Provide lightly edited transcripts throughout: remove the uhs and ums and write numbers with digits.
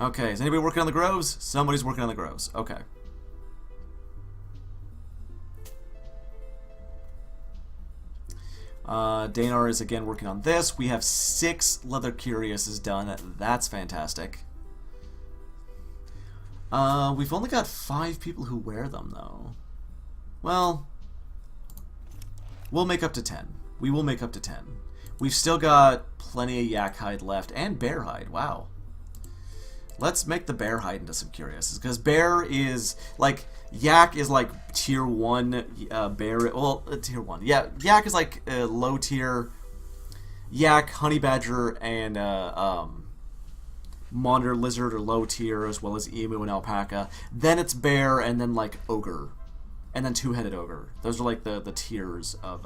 Okay, is anybody working on the groves? Somebody's working on the groves. Okay. Danar is again working on this. We have 6 leather Curiouses done. That's fantastic. We've only got 5 people who wear them, though. Well, we'll make up to 10. We will make up to 10. We've still got plenty of yak hide left, and bear hide. Wow. Let's make the bear hide into some Curiouses, because bear is, like, yak is like tier 1, bear, well, tier 1. Yeah, yak is like low tier. Yak, honey badger, and monitor lizard are low tier, as well as emu and alpaca. Then it's bear, and then like ogre, and then two-headed ogre. Those are like the tiers of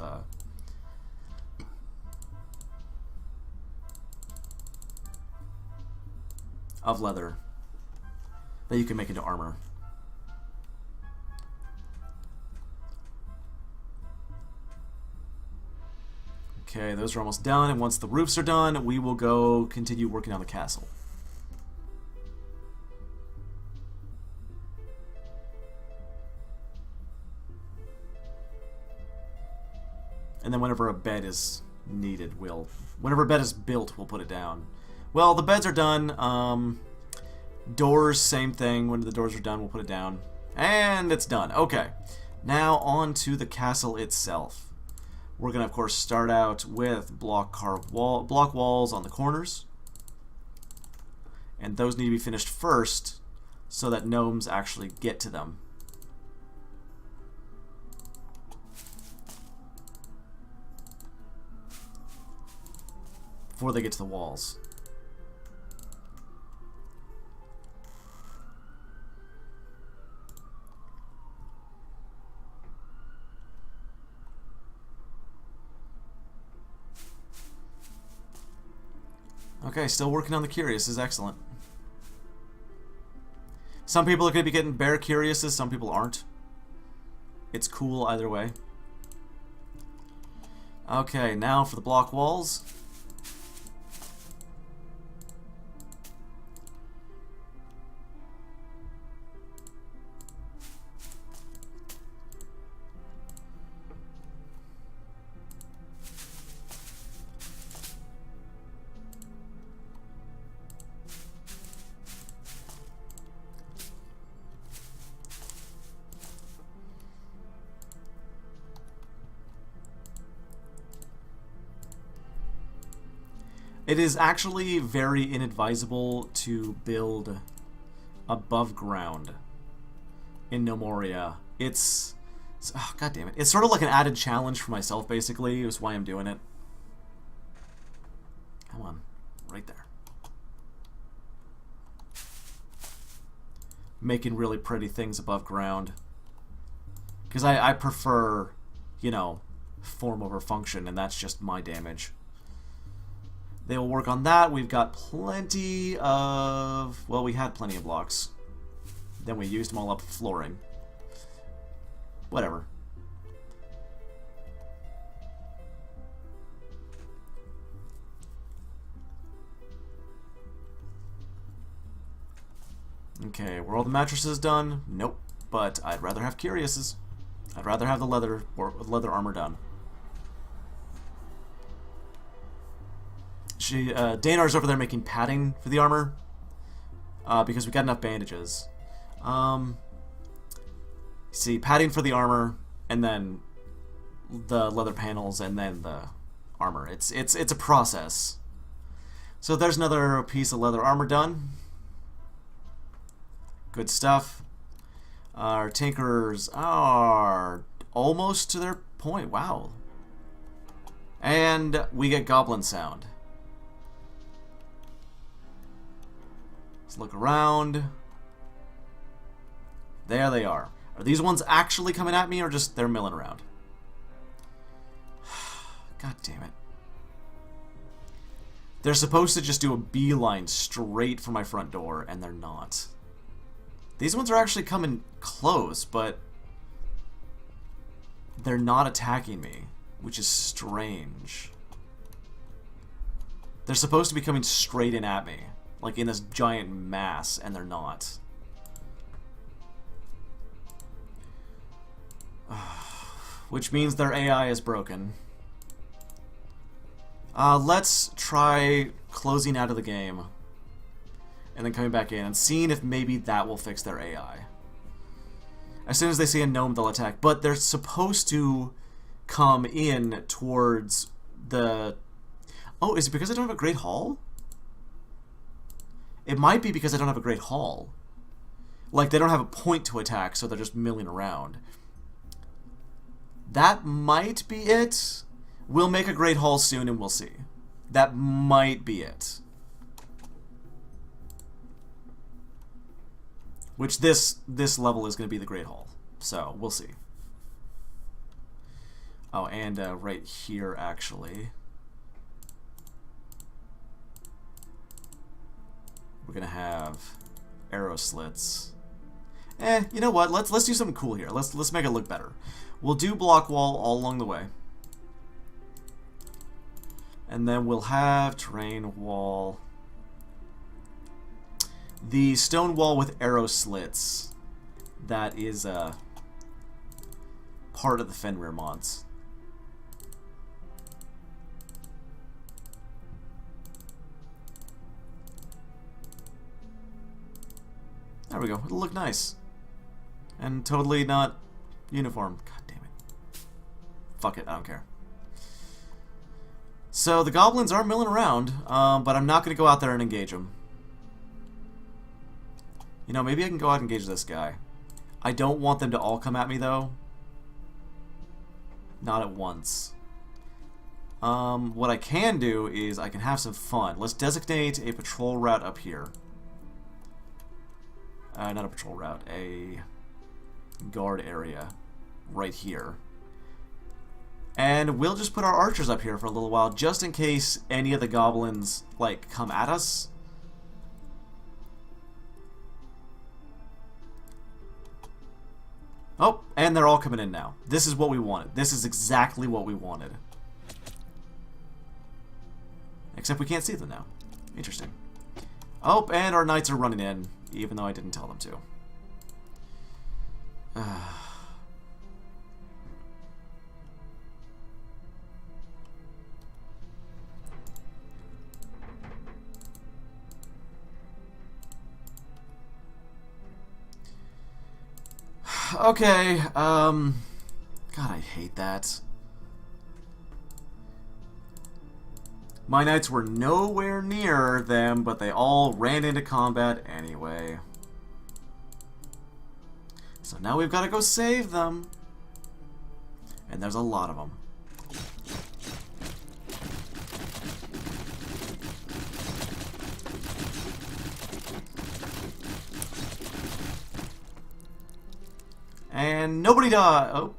leather that you can make into armor. Okay, those are almost done, and once the roofs are done, we will go continue working on the castle. And then whenever a bed is needed, whenever a bed is built, we'll put it down. Well, the beds are done. Doors, same thing. When the doors are done, we'll put it down. And it's done. Okay. Now on to the castle itself. We're going to, of course, start out with block walls on the corners. And those need to be finished first so that gnomes actually get to them. Before they get to the walls. Okay, still working on the Curiouses. Excellent. Some people are going to be getting bear Curiouses, some people aren't. It's cool either way. Okay, now for the block walls. It is actually very inadvisable to build above ground in Gnomoria. It's oh, God damn it. It's sort of like an added challenge for myself, basically. Is why I'm doing it. Come on. Right there. Making really pretty things above ground. Because I prefer, you know, form over function, and that's just my damage. They will work on that. We've got plenty of... Well, we had plenty of blocks. Then we used them all up for flooring. Whatever. Okay, were all the mattresses done? Nope. But I'd rather have Curiouses. I'd rather have the leather armor done. Danar's over there making padding for the armor because we got enough bandages. See, padding for the armor, and then the leather panels, and then the armor. It's a process. So there's another piece of leather armor done. Good stuff. Our tinkerers are almost to their point. Wow. And we get goblin sound. Look around. There they are. Are these ones actually coming at me, or just they're milling around? God damn it. They're supposed to just do a beeline straight for my front door, and they're not. These ones are actually coming close, but they're not attacking me, which is strange. They're supposed to be coming straight in at me. like in this giant mass, and they're not. Which means their AI is broken. Let's try closing out of the game and then coming back in and seeing if maybe that will fix their AI. As soon as they see a gnome, they'll attack. But they're supposed to come in towards the... Oh, is it because I don't have a Great Hall? It might be because I don't have a Great Hall. Like, they don't have a point to attack, so they're just milling around. That might be it. We'll make a Great Hall soon and we'll see. That might be it. Which this level is going to be the Great Hall. So, we'll see. Oh, and right here, actually. We're going to have arrow slits. You know what? Let's do something cool here. Let's make it look better. We'll do block wall all along the way. And then we'll have terrain wall. The stone wall with arrow slits. That is part of the Fenrir mods. There we go. It'll look nice. And totally not uniform. God damn it. Fuck it. I don't care. So the goblins are milling around, but I'm not going to go out there and engage them. You know, maybe I can go out and engage this guy. I don't want them to all come at me, though. Not at once. What I can do is I can have some fun. Let's designate a patrol route up here. Not a patrol route, a guard area right here. And we'll just put our archers up here for a little while, just in case any of the goblins, like, come at us. Oh, and they're all coming in now. This is what we wanted. This is exactly what we wanted. Except we can't see them now. Interesting. Oh, and our knights are running in, even though I didn't tell them to. Okay, God, I hate that. My knights were nowhere near them, but they all ran into combat anyway. So now we've got to go save them. And there's a lot of them. And nobody died. Oh,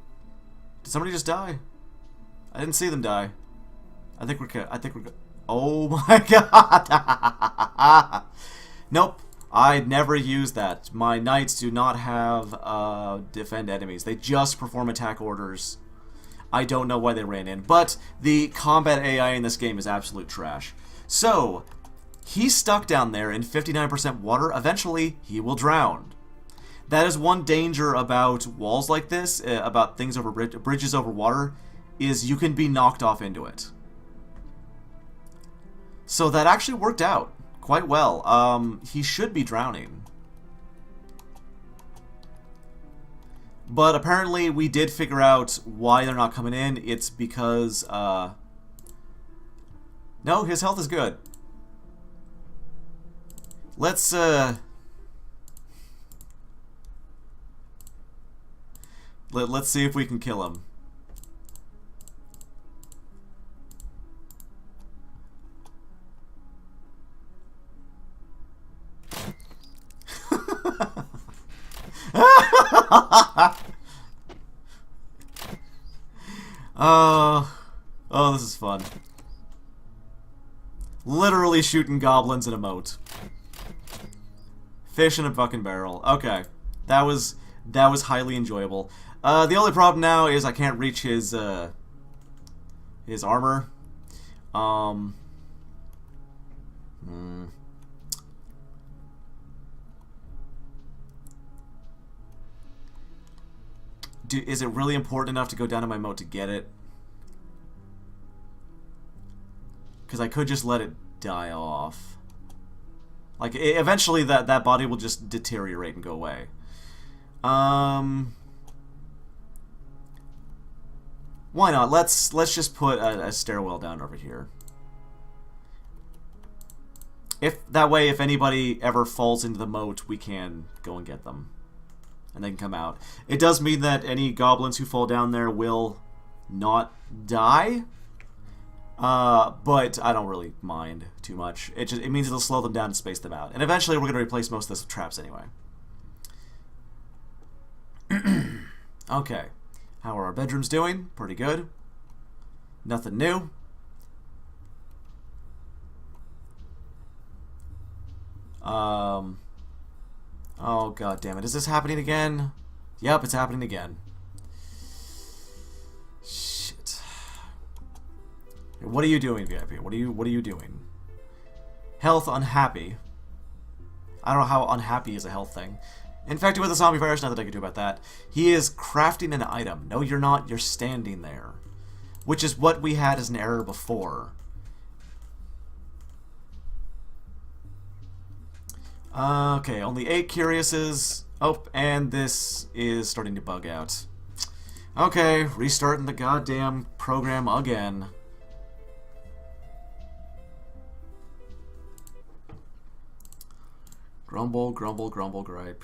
did somebody just die? I didn't see them die. I think we're good. Oh my god! Nope. I'd never use that. My knights do not have defend enemies. They just perform attack orders. I don't know why they ran in. But the combat AI in this game is absolute trash. So, he's stuck down there in 59% water. Eventually, he will drown. That is one danger about walls like this, about things over bridges over water, is you can be knocked off into it. So that actually worked out quite well. He should be drowning. But apparently we did figure out why they're not coming in. It's because, no, his health is good. Let's see if we can kill him. Oh, this is fun. Literally shooting goblins in a moat. Fish in a fucking barrel. Okay, that was highly enjoyable. The only problem now is I can't reach his armor. Is it really important enough to go down to my moat to get it? Because I could just let it die off. Like, eventually that body will just deteriorate and go away. Why not? Let's just put a stairwell down over here. That way, if anybody ever falls into the moat, we can go and get them. And they can come out. It does mean that any goblins who fall down there will not die. But I don't really mind too much. It means it'll slow them down and space them out. And eventually we're going to replace most of this with traps anyway. Okay. How are our bedrooms doing? Pretty good. Nothing new. Oh, god damn it. Is this happening again? Yep, it's happening again. Shit. What are you doing, VIP? What are you doing? Health unhappy. I don't know how unhappy is a health thing. Infected with a zombie virus, nothing I can do about that. He is crafting an item. No, you're not. You're standing there. Which is what we had as an error before. Okay, only 8 Curiouses. Oh, and this is starting to bug out. Okay, restarting the goddamn program again. Grumble, grumble, grumble, gripe.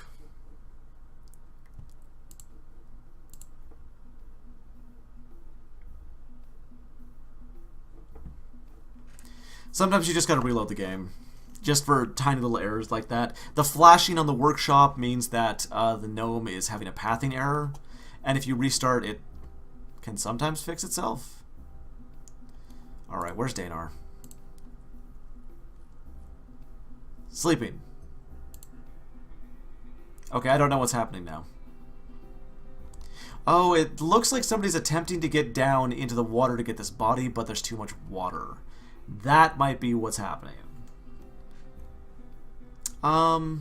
Sometimes you just gotta reload the game. Just for tiny little errors like that. The flashing on the workshop means that the gnome is having a pathing error. And if you restart, it can sometimes fix itself. Alright, where's Danar? Sleeping. Okay, I don't know what's happening now. Oh, it looks like somebody's attempting to get down into the water to get this body, but there's too much water. That might be what's happening. Because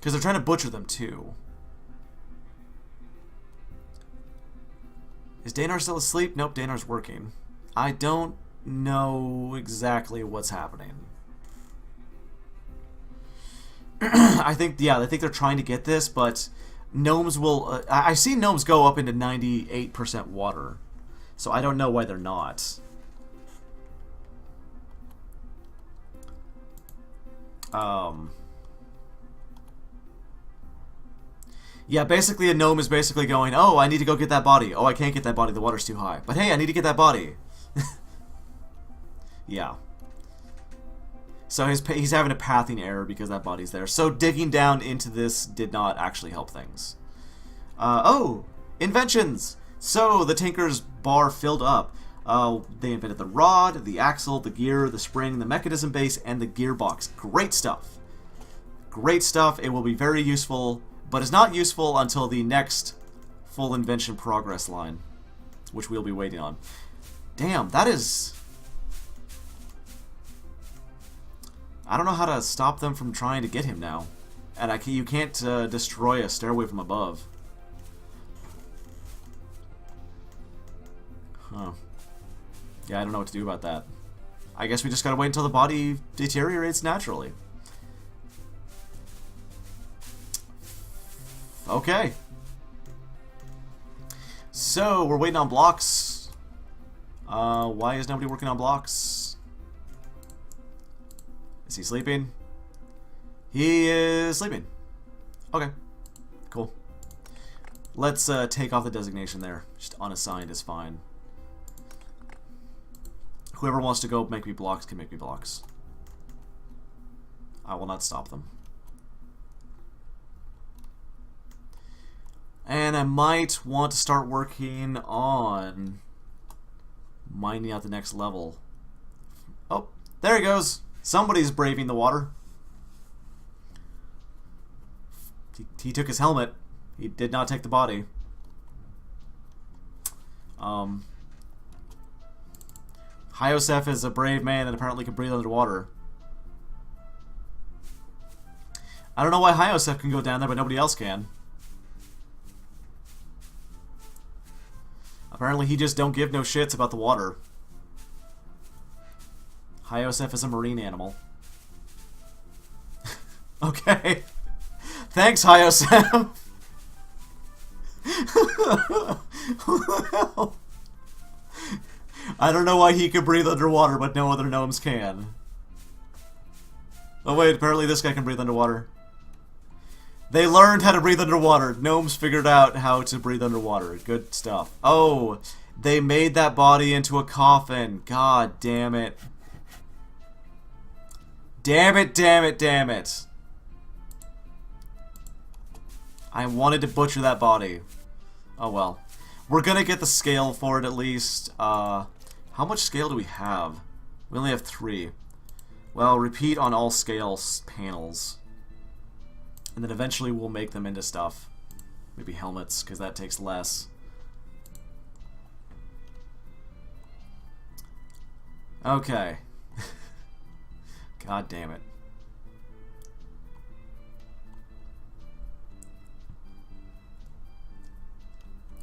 they're trying to butcher them too. Is Danar still asleep? Nope, Danar's working. I don't know exactly what's happening. I think they're trying to get this, but gnomes will... I've seen gnomes go up into 98% water, so I don't know why they're not. Yeah, basically a gnome is basically going, oh, I need to go get that body. Oh, I can't get that body. The water's too high. But hey, I need to get that body. Yeah. So he's having a pathing error because that body's there. So digging down into this did not actually help things. Oh, inventions! So the Tinker's bar filled up. They invented the rod, the axle, the gear, the spring, the mechanism base, and the gearbox. Great stuff. Great stuff. It will be very useful, but it's not useful until the next full invention progress line, which we'll be waiting on. Damn, that is... I don't know how to stop them from trying to get him now. And you can't destroy a stairway from above. Huh. Yeah, I don't know what to do about that. I guess we just gotta wait until the body deteriorates naturally. Okay. So, we're waiting on blocks. Why is nobody working on blocks? Is he sleeping? He is sleeping. Okay. Cool. Let's take off the designation there. Just unassigned is fine. Whoever wants to go make me blocks can make me blocks. I will not stop them. And I might want to start working on mining out the next level. Oh, there he goes. Somebody's braving the water. He took his helmet. He did not take the body. Hyosef is a brave man and apparently can breathe underwater. I don't know why Hyosef can go down there, but nobody else can. Apparently he just don't give no shits about the water. Hyosef is a marine animal. Okay. Thanks, Hyosef. I don't know why he can breathe underwater, but no other gnomes can. Oh wait, apparently this guy can breathe underwater. They learned how to breathe underwater. Gnomes figured out how to breathe underwater. Good stuff. Oh, they made that body into a coffin. God damn it. Damn it, damn it, damn it. I wanted to butcher that body. Oh well. We're gonna get the scale for it at least. How much scale do we have? We only have 3. Well, repeat on all scale panels. And then eventually we'll make them into stuff. Maybe helmets, because that takes less. Okay. God damn it.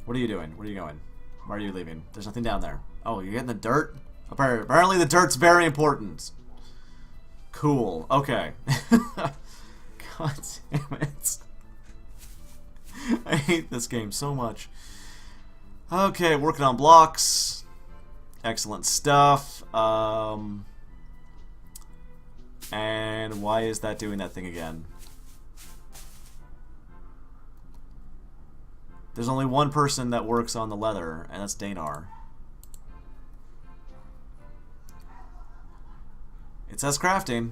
What are you doing? Where are you going? Why are you leaving? There's nothing down there. Oh, you're getting the dirt? Apparently the dirt's very important. Cool. Okay. God damn it. I hate this game so much. Okay, working on blocks. Excellent stuff. And why is that doing that thing again? There's only one person that works on the leather, and that's Danar. It says crafting.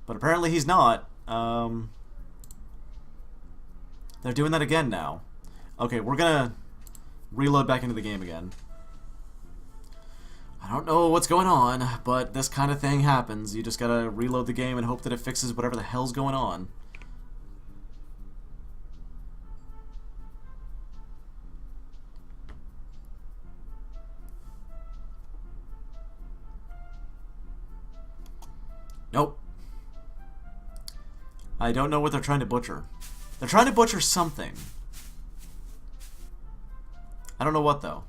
But apparently he's not. They're doing that again now. Okay, we're gonna reload back into the game again. I don't know what's going on, but this kind of thing happens. You just gotta reload the game and hope that it fixes whatever the hell's going on. Nope. I don't know what they're trying to butcher. They're trying to butcher something. I don't know what, though.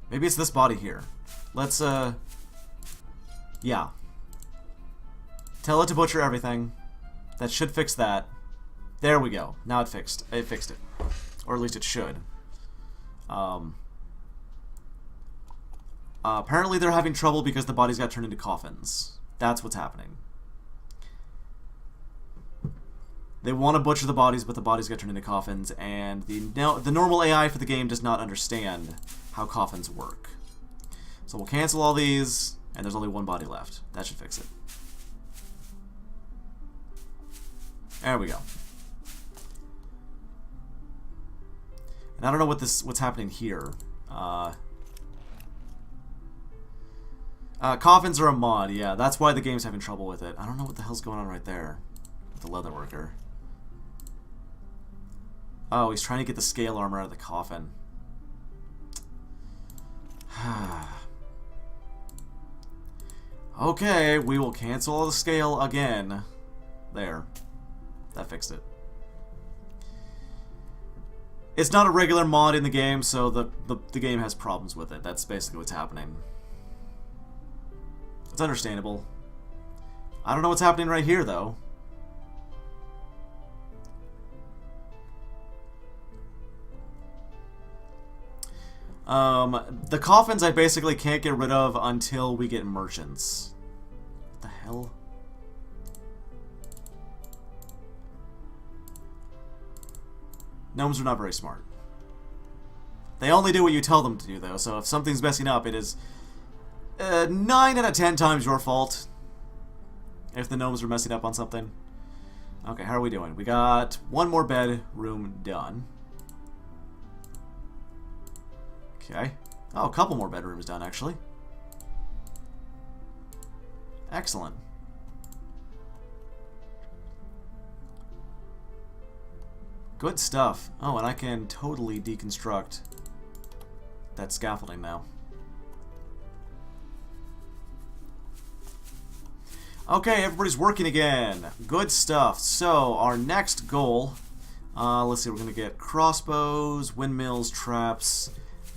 Maybe it's this body here. Let's, yeah. Tell it to butcher everything. That should fix that. There we go. Now it fixed. It fixed it. Or at least it should. Apparently they're having trouble because the bodies got turned into coffins. That's what's happening. They want to butcher the bodies, but the bodies get turned into coffins, and the normal AI for the game does not understand how coffins work. So we'll cancel all these, and there's only one body left. That should fix it. There we go. And I don't know what's happening here. Coffins are a mod, yeah. That's why the game's having trouble with it. I don't know what the hell's going on right there with the leatherworker. Oh, he's trying to get the scale armor out of the coffin. Okay, we will cancel the scale again. There. That fixed it. It's not a regular mod in the game, so the game has problems with it. That's basically what's happening. It's understandable. I don't know what's happening right here, though. The coffins I basically can't get rid of until we get merchants. What the hell? Gnomes are not very smart. They only do what you tell them to do, though, so if something's messing up, it is 9 out of 10 times your fault. If the gnomes are messing up on something. Okay, how are we doing? We got one more bedroom done. Okay. Oh, a couple more bedrooms done, actually. Excellent. Good stuff. Oh, and I can totally deconstruct that scaffolding now. Okay, everybody's working again. Good stuff. So, our next goal Let's see, we're going to get crossbows, windmills, traps.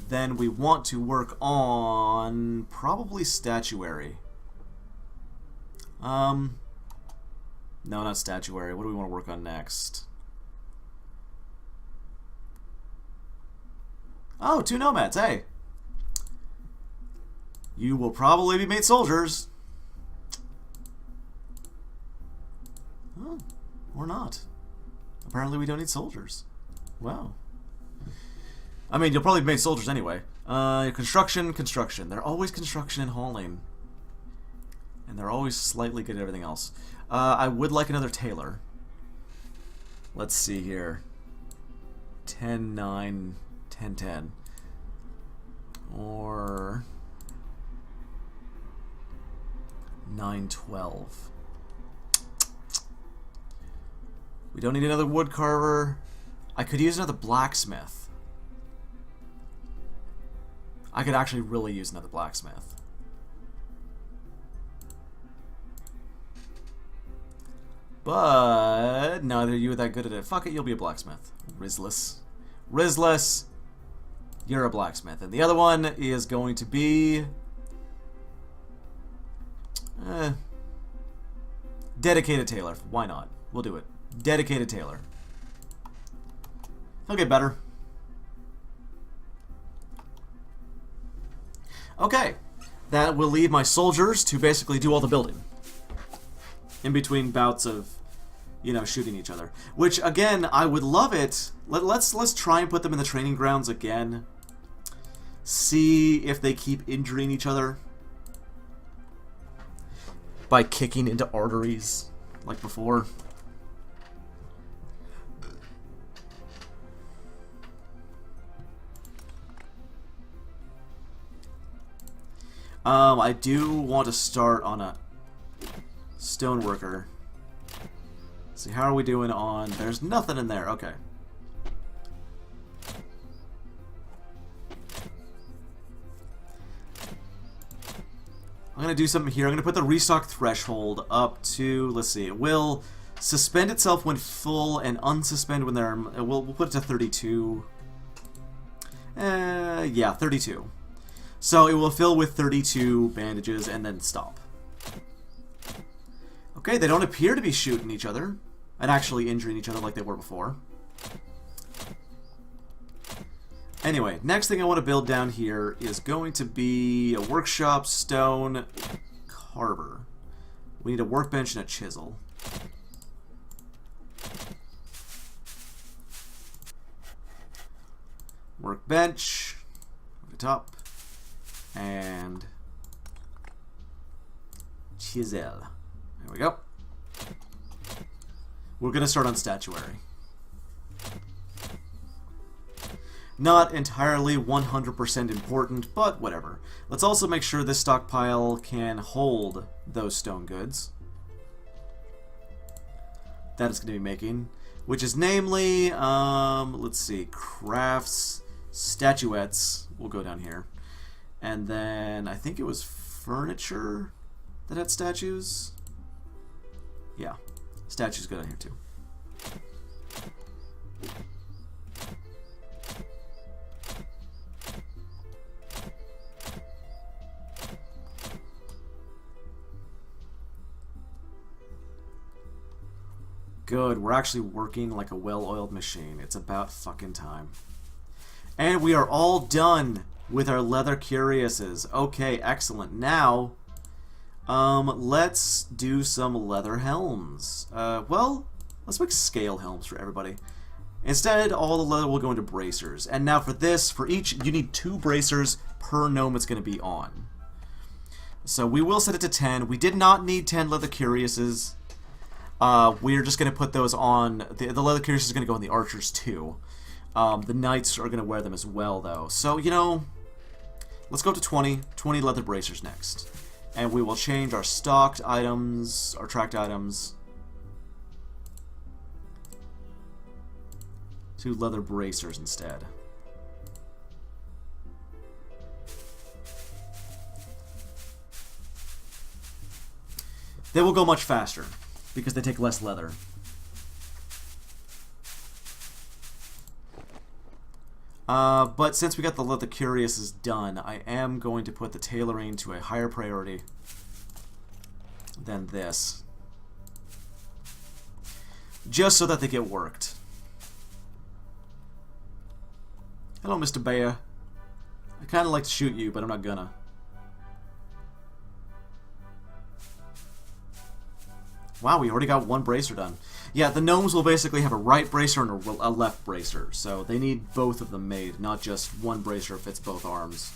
Then we want to work on probably statuary. No, not statuary. What do we want to work on next? Oh, 2 nomads, hey. You will probably be made soldiers. Oh, or not. Apparently we don't need soldiers. Wow. I mean, you'll probably be made soldiers anyway. Construction. They're always construction and hauling. And they're always slightly good at everything else. I would like another tailor. Let's see here. 10, 9, 10, 10. Or 9, 12. We don't need another wood carver. I could use another blacksmith. I could actually really use another blacksmith. But neither of you are that good at it. Fuck it, you'll be a blacksmith. Rizless, you're a blacksmith. And the other one is going to be... dedicated tailor. Why not? We'll do it. Dedicated tailor. He'll get better. Okay. That will leave my soldiers to basically do all the building. In between bouts of, you know, shooting each other. Which, again, I would love it. Let's try and put them in the training grounds again. See if they keep injuring each other. By kicking into arteries, like before. I do want to start on a stoneworker. See, how are we doing on... There's nothing in there. Okay. I'm going to do something here. I'm going to put the restock threshold up to... Let's see. It will suspend itself when full and unsuspend when they're... We'll put it to 32. Yeah, 32. So it will fill with 32 bandages and then stop. Okay, they don't appear to be shooting each other and actually injuring each other like they were before. Anyway, next thing I want to build down here is going to be a workshop, stone, carver. We need a workbench and a chisel. Workbench, at the top, and chisel. There we go. We're going to start on statuary. Not entirely 100% important, but whatever. Let's also make sure this stockpile can hold those stone goods. That is going to be making. Which is namely, let's see, crafts, statuettes. We'll go down here. And then I think it was furniture that had statues. Yeah, statues go down here too. Good, we're actually working like a well-oiled machine. It's about fucking time. And we are all done with our leather Curiasses. Okay, excellent. Now, let's do some leather helms. Well, let's make scale helms for everybody. Instead, all the leather will go into bracers. And now for this, for each, you need 2 bracers per gnome it's going to be on. So we will set it to 10. We did not need 10 leather Curiasses. We're just going to put those on... The leather Curiasses is going to go on the archers too. The knights are going to wear them as well, though. So, you know, let's go up to 20. 20 leather bracers next. And we will change our stocked items, our tracked items, to leather bracers instead. They will go much faster, because they take less leather. But since we got the Curiasser done, I am going to put the tailoring to a higher priority than this. Just so that they get worked. Hello, Mr. Bear. I kind of like to shoot you, but I'm not gonna. Wow, we already got one bracer done. Yeah, the gnomes will basically have a right bracer and a left bracer, so they need both of them made, not just one bracer fits both arms.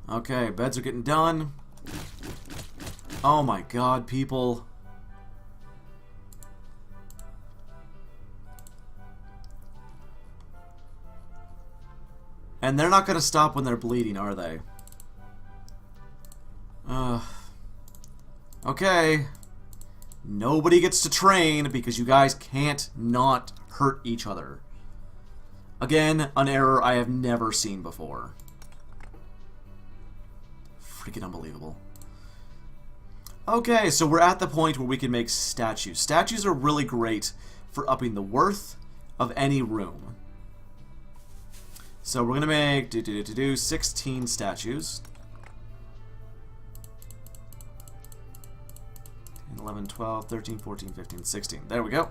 Okay, beds are getting done. Oh my god, people. And they're not going to stop when they're bleeding, are they? Okay. Nobody gets to train because you guys can't not hurt each other. Again, an error I have never seen before. Freaking unbelievable. Okay, so we're at the point where we can make statues. Statues are really great for upping the worth of any room. So we're going to make 16 statues. 11, 12, 13, 14, 15, 16. There we go.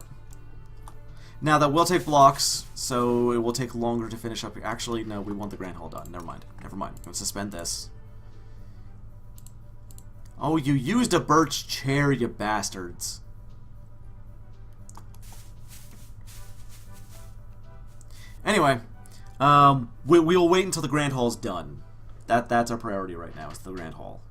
Now that will take blocks, so it will take longer to finish up here. Actually, no, we want the grand hall done. Never mind. Never mind. I'm going to suspend this. Oh, you used a birch chair, you bastards. Anyway, we will wait until the grand hall's done. That's our priority right now, is the grand hall.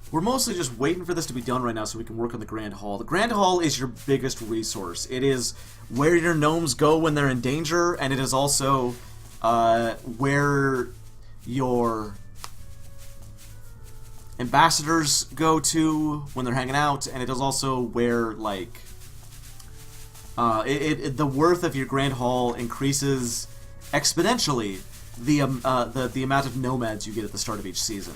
We're mostly just waiting for this to be done right now so we can work on the Grand Hall. The Grand Hall is your biggest resource. It is where your gnomes go when they're in danger, and it is also where your ambassadors go to when they're hanging out, and it is also where, like, the worth of your Grand Hall increases exponentially the amount of nomads you get at the start of each season.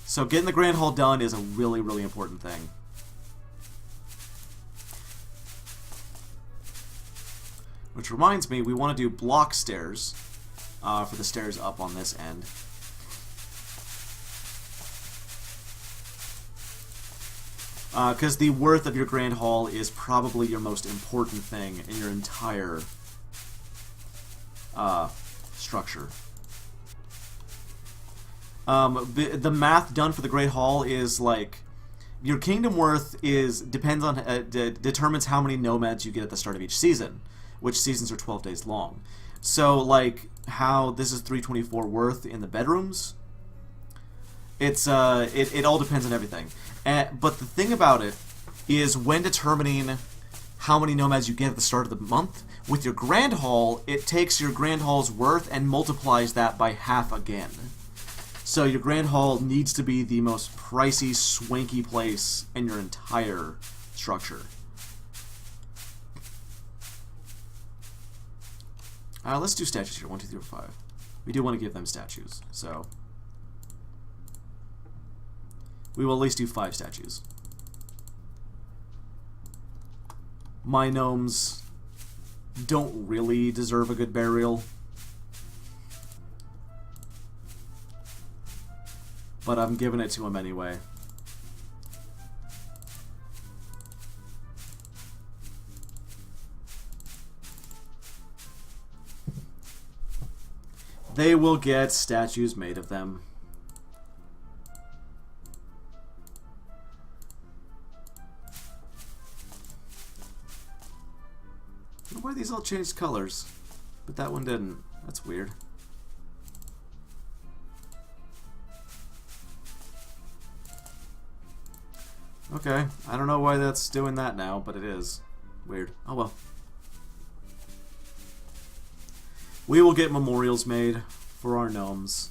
So getting the Grand Hall done is a really, really important thing. Which reminds me, we want to do block stairs for the stairs up on this end. Because the worth of your Grand Hall is probably your most important thing in your entire structure. The math done for the Great Hall is like your kingdom worth determines how many nomads you get at the start of each season, which seasons are 12 days long. So like how this is 324 worth in the bedrooms, it's it all depends on everything. But the thing about it is when determining how many nomads you get at the start of the month, with your Grand Hall, it takes your Grand Hall's worth and multiplies that by half again. So your Grand Hall needs to be the most pricey, swanky place in your entire structure. Let's do statues here. 1, 2, 3, 4, 5. We do want to give them statues, so we will at least do 5 statues. My gnomes don't really deserve a good burial, but I'm giving it to them anyway. They will get statues made of them. I don't know why these all changed colors, but that one didn't. That's weird. Okay, I don't know why that's doing that now, but it is. Weird. Oh well. We will get memorials made for our gnomes.